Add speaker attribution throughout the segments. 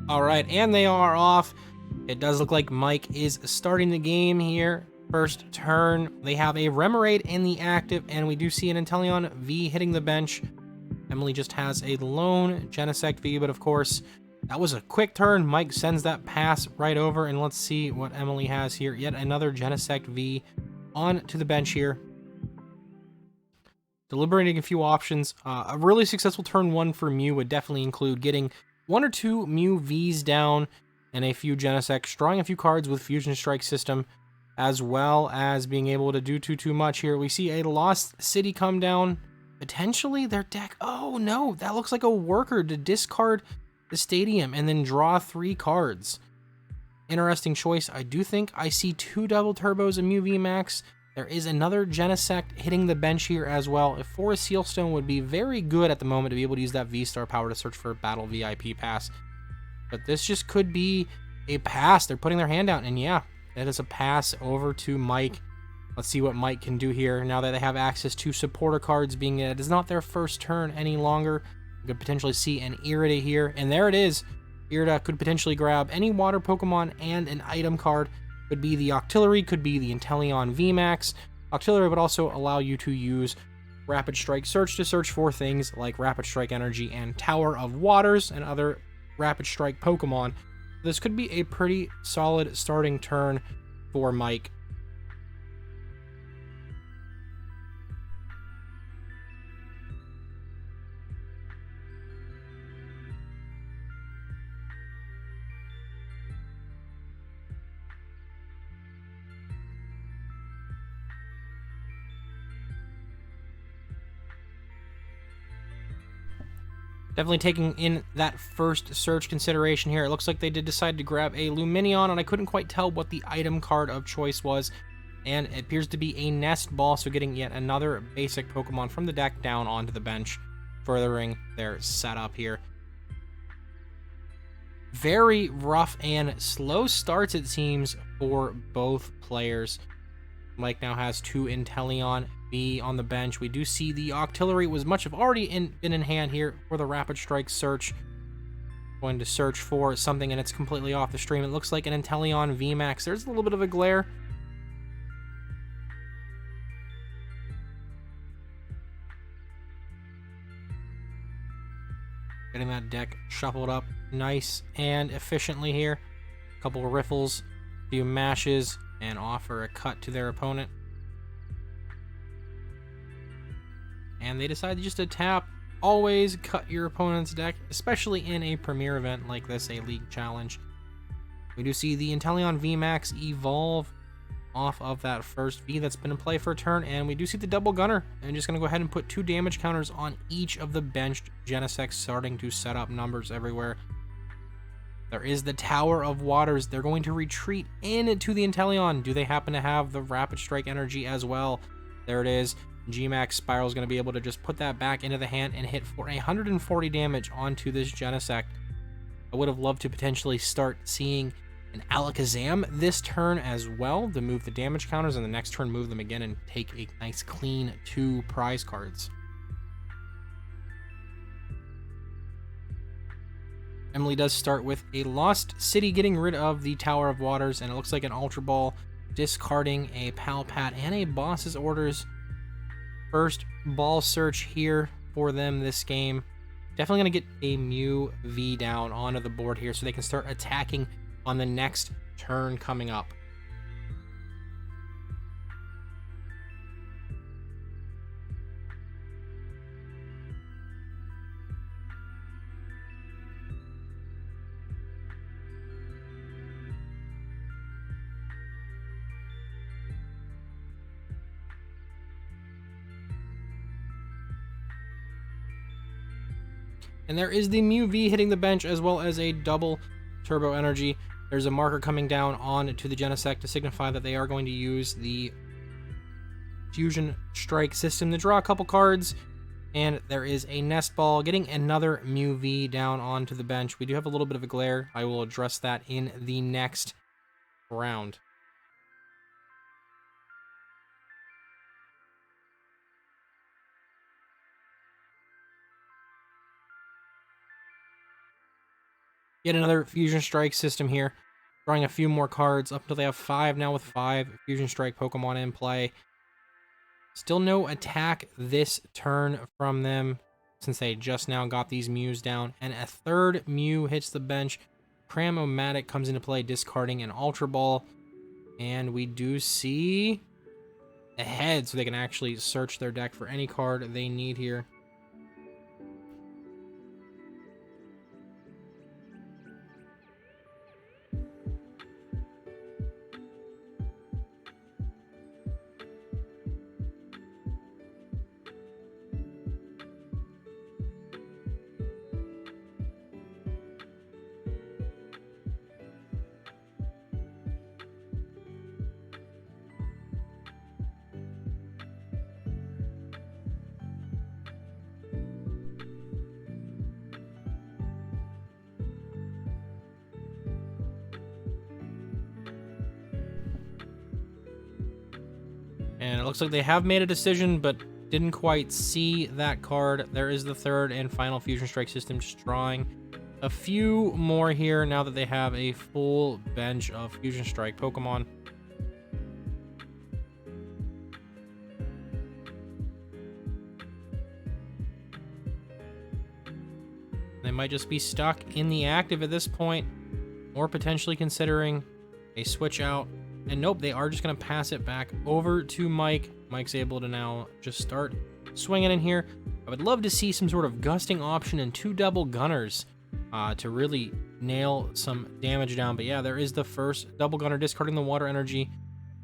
Speaker 1: All right, and they are off. It does look like Mike is starting the game here. First turn, they have a Remoraid in the active, and we do see an Inteleon V hitting the bench. Emily just has a lone Genesect V, but of course, that was a quick turn. Mike sends that pass right over, and let's see what Emily has here. Yet another Genesect V on to the bench here. Deliberating a few options. A really successful turn one for Mew would definitely include getting one or two Mew Vs down and a few Genesects, drawing a few cards with Fusion Strike system, as well as being able to do too much here. We see a Lost City come down. Potentially their deck. Oh no, that looks like a worker to discard the stadium and then draw 3 cards. Interesting choice. I do think I see 2 double turbos in Mew VMAX. There is another Genesect hitting the bench here as well. If Forest Sealstone would be very good at the moment to be able to use that V-Star power to search for a Battle VIP pass. But this just could be a pass. They're putting their hand out, and yeah, that is a pass over to Mike. Let's see what Mike can do here now that they have access to supporter cards, being it is not their first turn any longer. You could potentially see an Irida here, and there it is. Irida could potentially grab any water Pokemon and an item card. Could be the Octillery, could be the Inteleon VMAX. Octillery would also allow you to use Rapid Strike Search to search for things like Rapid Strike Energy and Tower of Waters and other Rapid Strike Pokemon. This could be a pretty solid starting turn for Mike. Definitely taking in that first search consideration here. It looks like they did decide to grab a Lumineon, and I couldn't quite tell what the item card of choice was. And it appears to be a Nest Ball, so getting yet another basic Pokemon from the deck down onto the bench, furthering their setup here. Very rough and slow starts, it seems, for both players. Mike now has 2 Inteleon V on the bench. We do see the Octillery was much of already been in hand here for the Rapid Strike search. Going to search for something, and it's completely off the stream. It looks like an Inteleon VMAX. There's a little bit of a glare. Getting that deck shuffled up nice and efficiently here. A couple of riffles, a few mashes, and offer a cut to their opponent. And they decide just to tap. Always cut your opponent's deck, especially in a premier event like this, a league challenge. We do see the Inteleon VMAX evolve off of that first V that's been in play for a turn, and we do see the double gunner. And just going to go ahead and put 2 damage counters on each of the benched Genesects, starting to set up numbers everywhere. There is the Tower of Waters. They're going to retreat into the Inteleon. Do they happen to have the Rapid Strike Energy as well? There it is. G-Max Spiral is going to be able to just put that back into the hand and hit for 140 damage onto this Genesect. I would have loved to potentially start seeing an Alakazam this turn as well to move the damage counters, and the next turn move them again and take a nice clean 2 prize cards. Emily does start with a Lost City, getting rid of the Tower of Waters, and it looks like an Ultra Ball, discarding a Palpat and a Boss's Orders. First ball search here for them this game. Definitely going to get a Mew V down onto the board here so they can start attacking on the next turn coming up. And there is the Mew V hitting the bench, as well as a double Turbo Energy. There's a marker coming down on to the Genesect to signify that they are going to use the Fusion Strike system to draw a couple cards. And there is a Nest Ball, getting another Mew V down onto the bench. We do have a little bit of a glare. I will address that in the next round. Yet another Fusion Strike system here. Drawing a few more cards up until they have 5 now with 5 Fusion Strike Pokemon in play. Still no attack this turn from them since they just now got these Mews down. And a third Mew hits the bench. Cram-O-Matic comes into play, discarding an Ultra Ball. And we do see a head, so they can actually search their deck for any card they need here. And it looks like they have made a decision, but didn't quite see that card. There is the third and final Fusion Strike system, just drawing a few more here now that they have a full bench of Fusion Strike Pokemon. They might just be stuck in the active at this point, or potentially considering a switch out. And nope, they are just going to pass it back over to Mike. Mike's able to now just start swinging in here. I would love to see some sort of gusting option and 2 double gunners to really nail some damage down. But yeah, there is the first double gunner, discarding the water energy,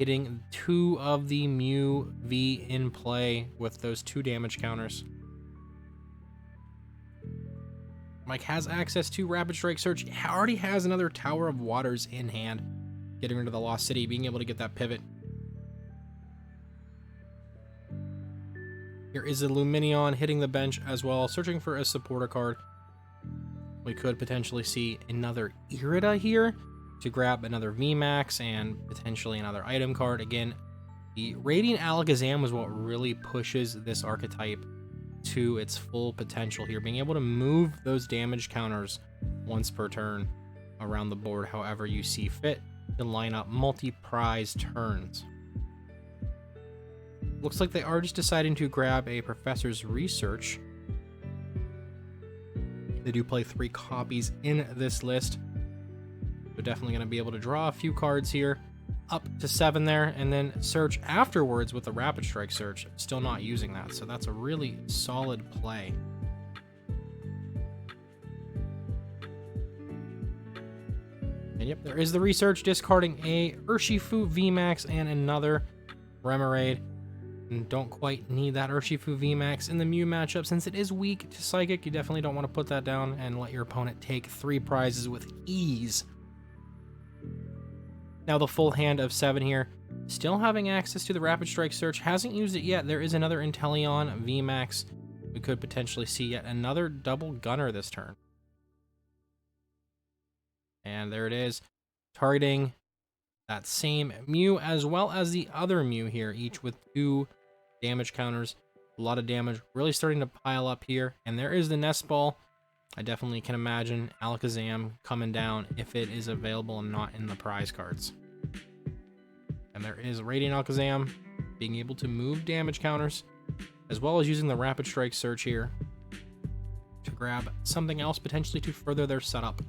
Speaker 1: hitting 2 of the Mew V in play with those 2 damage counters. Mike has access to Rapid Strike Search. He already has another Tower of Waters in hand. Getting rid of the Lost City, being able to get that pivot. Here is a Lumineon hitting the bench as well, searching for a supporter card. We could potentially see another Irida here to grab another VMAX and potentially another item card. Again, the Radiant Alakazam was what really pushes this archetype to its full potential here, being able to move those damage counters once per turn around the board however you see fit to line up multi-prize turns. Looks like they are just deciding to grab a Professor's Research. They do play 3 copies in this list. They're definitely going to be able to draw a few cards here, up to 7 there, and then search afterwards with the Rapid Strike Search. Still not using that, so that's a really solid play. And yep, there is the research, discarding a Urshifu VMAX and another Remoraid. And don't quite need that Urshifu VMAX in the Mew matchup since it is weak to Psychic. You definitely don't want to put that down and let your opponent take 3 prizes with ease. Now the full hand of 7 here. Still having access to the Rapid Strike Search. Hasn't used it yet. There is another Inteleon VMAX. We could potentially see yet another double gunner this turn. And there it is, targeting that same Mew as well as the other Mew here, each with 2 damage counters. A lot of damage really starting to pile up here. And there is the Nest Ball. I definitely can imagine Alakazam coming down if it is available and not in the prize cards. And there is Radiant Alakazam being able to move damage counters, as well as using the Rapid Strike Search here to grab something else potentially to further their setup.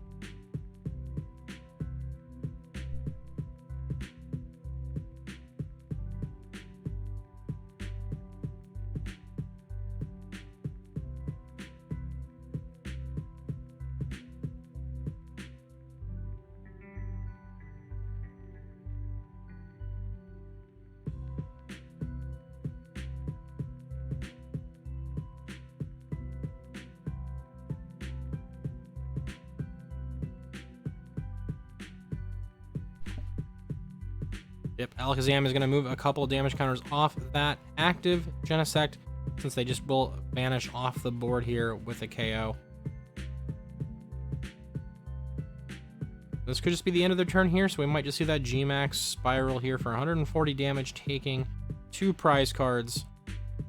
Speaker 1: Yep, Alakazam is going to move a couple of damage counters off that active Genesect, since they just will vanish off the board here with a KO. This could just be the end of their turn here, so we might just see that G-Max spiral here for 140 damage, taking 2 prize cards.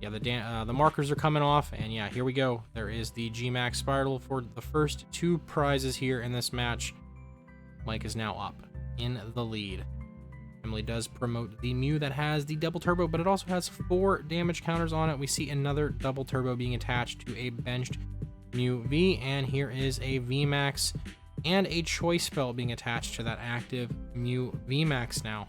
Speaker 1: Yeah, the markers are coming off, and yeah, here we go. There is the GMAX Spiral for the first 2 prizes here in this match. Mike is now up in the lead. Emily does promote the Mew that has the double turbo, but it also has 4 damage counters on it. We see another double turbo being attached to a benched Mew V, and here is a VMAX and a choice spell being attached to that active Mew VMAX now.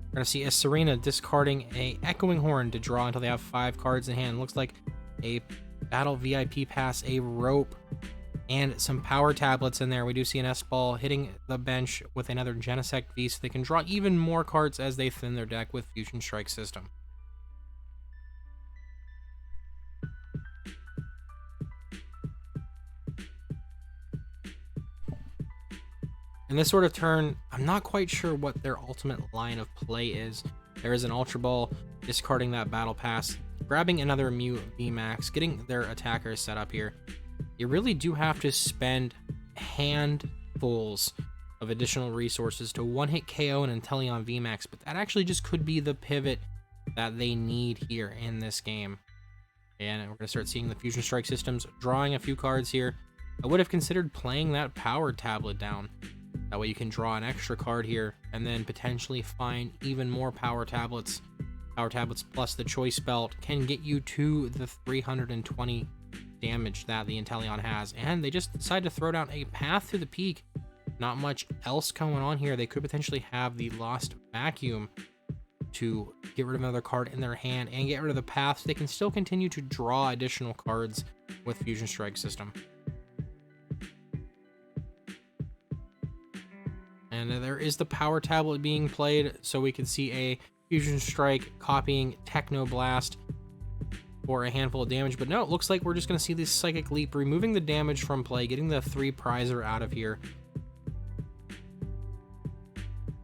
Speaker 1: We're going to see a Serena discarding a Echoing Horn to draw until they have 5 cards in hand. Looks like a Battle VIP Pass, a Rope, and some power tablets in there. We do see an S-Ball hitting the bench with another Genesect V, so they can draw even more cards as they thin their deck with Fusion Strike system. In this sort of turn, I'm not quite sure what their ultimate line of play is. There is an Ultra Ball, discarding that Battle Pass, grabbing another Mew VMAX, getting their attackers set up here. You really do have to spend handfuls of additional resources to one-hit KO an Inteleon VMAX, but that actually just could be the pivot that they need here in this game. And we're going to start seeing the Fusion Strike systems drawing a few cards here. I would have considered playing that power tablet down. That way you can draw an extra card here and then potentially find even more power tablets. Power tablets plus the choice belt can get you to the 320 damage that the Inteleon has. And they just decide to throw down a Path to the Peak. Not much else going on here. They could potentially have the Lost Vacuum to get rid of another card in their hand and get rid of the Path, so they can still continue to draw additional cards with Fusion Strike system. And there is the power tablet being played, so we can see a Fusion Strike copying Techno Blast for a handful of damage. But no, it looks like we're just going to see this Psychic Leap, removing the damage from play, getting the 3 prizer out of here.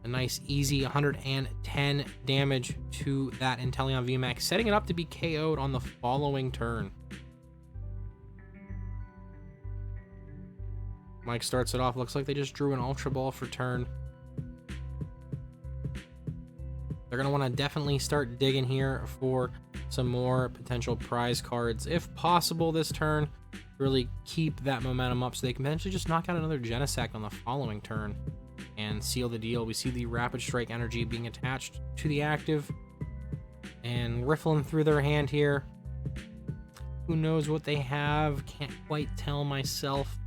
Speaker 1: A nice, easy 110 damage to that Inteleon VMAX, setting it up to be KO'd on the following turn. Mike starts it off. Looks like they just drew an Ultra Ball for turn. They're going to want to definitely start digging here for some more potential prize cards, if possible, this turn. Really keep that momentum up so they can potentially just knock out another Genesect on the following turn and seal the deal. We see the Rapid Strike energy being attached to the active and riffling through their hand here. Who knows what they have? Can't quite tell myself.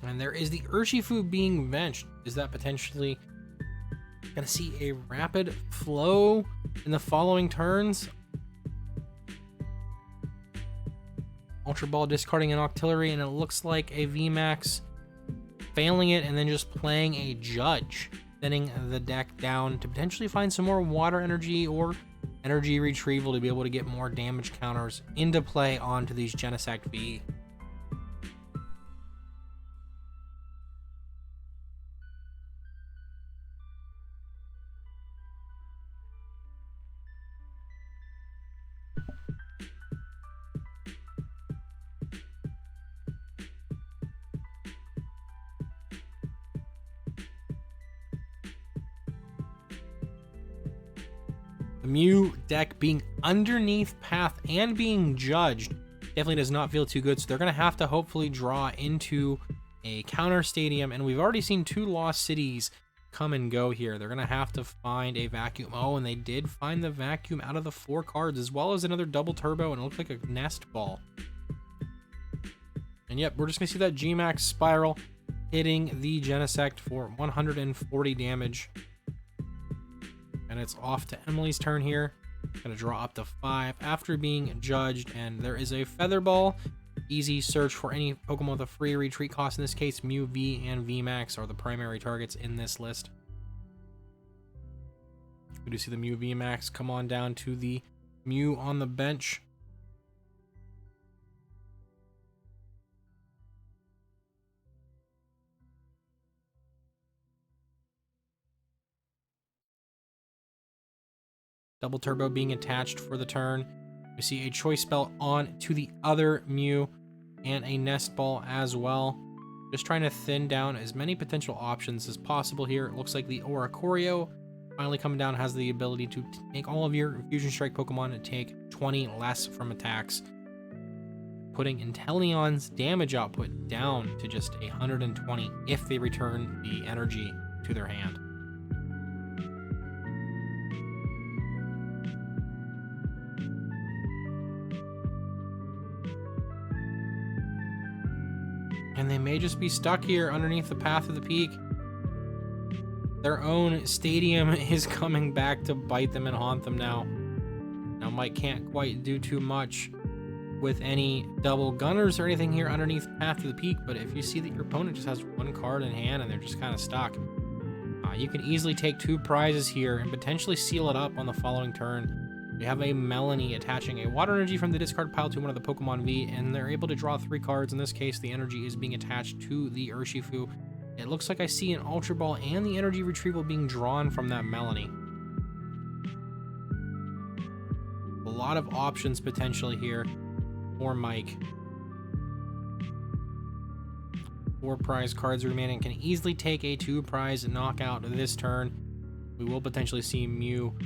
Speaker 1: And there is the Urshifu being benched. Is that potentially going to see a rapid flow in the following turns? Ultra Ball discarding an Octillery, and it looks like a VMAX failing it and then just playing a Judge, thinning the deck down to potentially find some more water energy or energy retrieval to be able to get more damage counters into play onto these Genesect V. The Mew deck being underneath Path and being judged definitely does not feel too good, so they're going to have to hopefully draw into a counter stadium, and we've already seen 2 Lost Cities come and go here. They're going to have to find a Vacuum. Oh, and they did find the Vacuum out of the 4 cards, as well as another double turbo, and it looks like a Nest Ball. And yep, we're just going to see that GMAX Spiral hitting the Genesect for 140 damage. And it's off to Emily's turn here. Gonna draw up to 5 after being judged, and there is a Feather Ball. Easy search for any Pokemon with a free retreat cost. In this case, Mew V and VMAX are the primary targets in this list. We do see the Mew VMAX come on down to the Mew on the bench. Double turbo being attached for the turn. We see a choice spell on to the other Mew and a nest ball as well. Just trying to thin down as many potential options as possible here. It looks like the Oricorio finally coming down has the ability to make all of your Fusion Strike Pokemon take 20 less from attacks, putting Inteleon's damage output down to just 120 if they return the energy to their hand. And they may just be stuck here underneath the path of the peak. Their own stadium is coming back to bite them and haunt them now. Now Mike can't quite do too much with any double gunners or anything here underneath path to the peak, but if you see that your opponent just has one card in hand and they're just kind of stuck, you can easily take 2 prizes here and potentially seal it up on the following turn. We have a Melanie attaching a water energy from the discard pile to one of the Pokemon V, and they're able to draw 3 cards. In this case, the energy is being attached to the Urshifu. It looks like I see an Ultra Ball and the energy retrieval being drawn from that Melanie. A lot of options potentially here for Mike. 4 prize cards remaining. Can easily take a 2 prize knockout this turn. We will potentially see Mew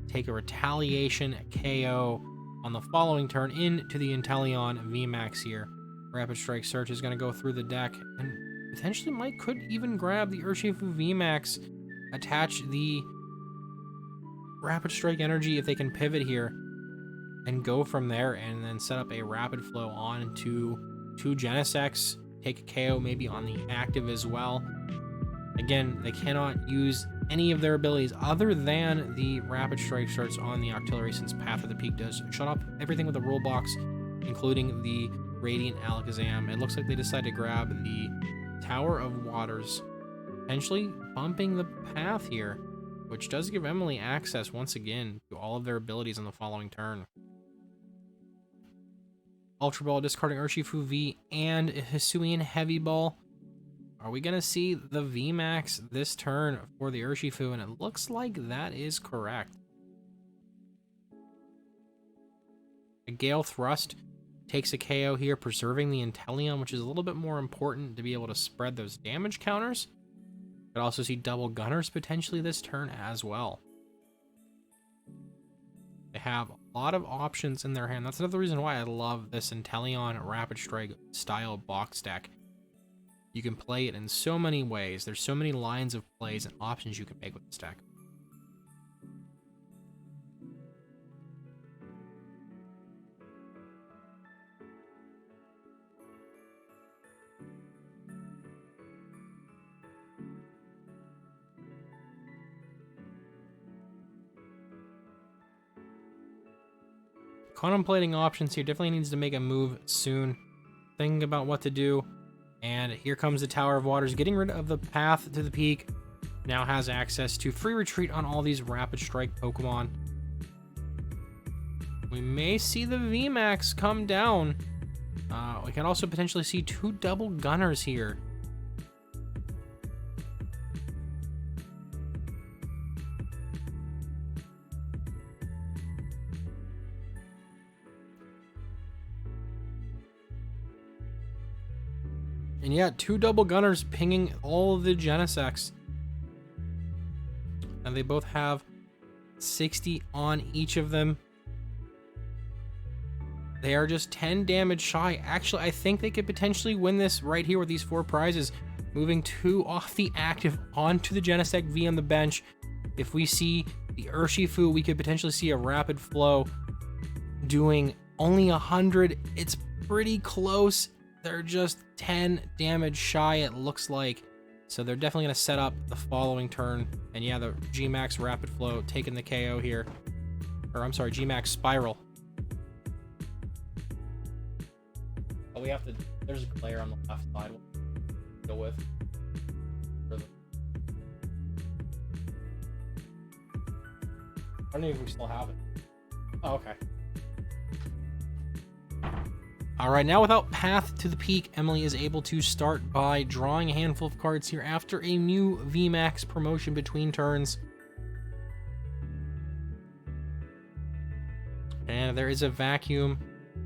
Speaker 1: take a retaliation KO on the following turn into the Inteleon VMAX here. Rapid Strike Search is going to go through the deck, and potentially Mike could even grab the Urshifu VMAX, attach the Rapid Strike energy if they can pivot here, and go from there, and then set up a Rapid Flow on to 2 Genesects, take a KO maybe on the active as well. Again, they cannot use any of their abilities other than the Rapid Strike Search on the Octillery, since Path of the Peak does shut off everything with the rule box, including the Radiant Alakazam. It looks like they decided to grab the Tower of Waters, potentially bumping the path here, which does give Emily access once again to all of their abilities on the following turn. Ultra Ball discarding Urshifu V and Hisuian Heavy Ball. Are we going to see the VMAX this turn for the Urshifu? And it looks like that is correct. A Gale Thrust takes a KO here, preserving the Inteleon, which is a little bit more important to be able to spread those damage counters. Could also see double gunners potentially this turn as well. They have a lot of options in their hand. That's another reason why I love this Inteleon Rapid Strike style box deck. You can play it in so many ways. There's so many lines of plays and options you can make with this deck. Contemplating options here, definitely needs to make a move soon. Thinking about what to do. And here comes the Tower of Waters, getting rid of the path to the peak. Now has access to free retreat on all these Rapid Strike Pokemon. We may see the VMAX come down. We can also potentially see 2 double gunners here. And yeah, 2 double gunners pinging all of the Genesects. And they both have 60 on each of them. They are just 10 damage shy. Actually, I think they could potentially win this right here with these 4 prizes. Moving 2 off the active onto the Genesect V on the bench. If we see the Urshifu, we could potentially see a Rapid Flow doing only 100. It's pretty close. They're just 10 damage shy, it looks like. So they're definitely going to set up the following turn. And yeah, the G-Max Rapid Flow taking the KO here. Or I'm sorry, G-Max Spiral. Oh, we have to... There's a player on the left side we'll go with. I don't know if we still have it. Oh, okay. All right, now without Path to the Peak, Emily is able to start by drawing a handful of cards here after a Mew VMAX promotion between turns. And there is a vacuum,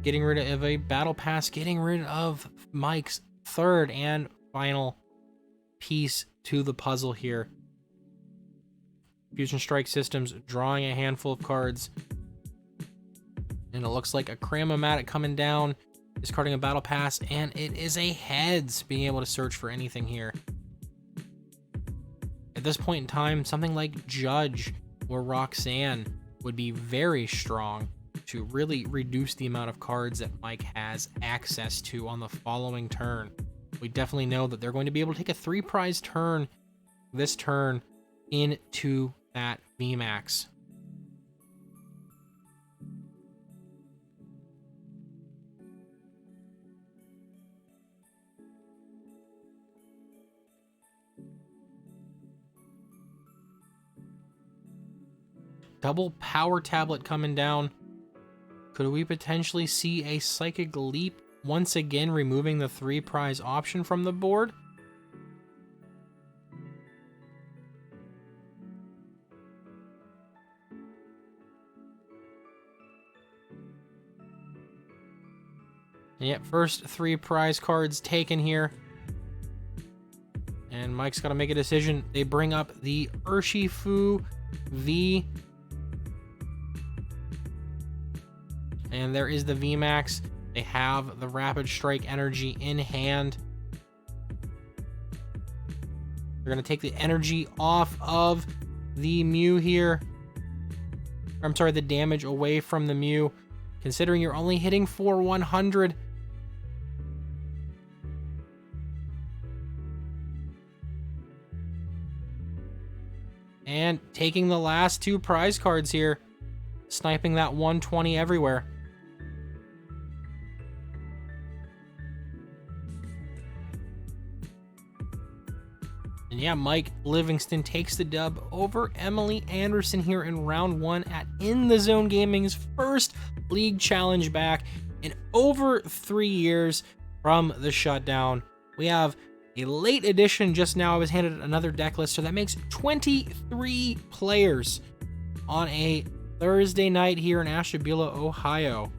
Speaker 1: getting rid of a battle pass, getting rid of Mike's third and final piece to the puzzle here. Fusion Strike Systems drawing a handful of cards. And it looks like a Cram-O-Matic coming down, discarding a battle pass, and it is a heads, being able to search for anything here. At this point in time, something like Judge or Roxanne would be very strong to really reduce the amount of cards that Mike has access to on the following turn. We definitely know that they're going to be able to take a 3-prize turn this turn into that VMAX. Double power tablet coming down. Could we potentially see a Psychic Leap once again, removing the 3-prize option from the board? And yet, first 3-prize cards taken here. And Mike's got to make a decision. They bring up the Urshifu V. And there is the VMAX. They have the Rapid Strike energy in hand. They're going to take the energy off of the Mew here. I'm sorry, the damage away from the Mew. Considering you're only hitting for 100. And taking the last 2 prize cards here. Sniping that 120 everywhere. And yeah, Mike Livingston takes the dub over Emily Anderson here in round 1 at In The Zone Gaming's first league challenge back in over 3 years from the shutdown. We have a late edition just now. I was handed another deck list, so that makes 23 players on a Thursday night here in Ashtabula, Ohio.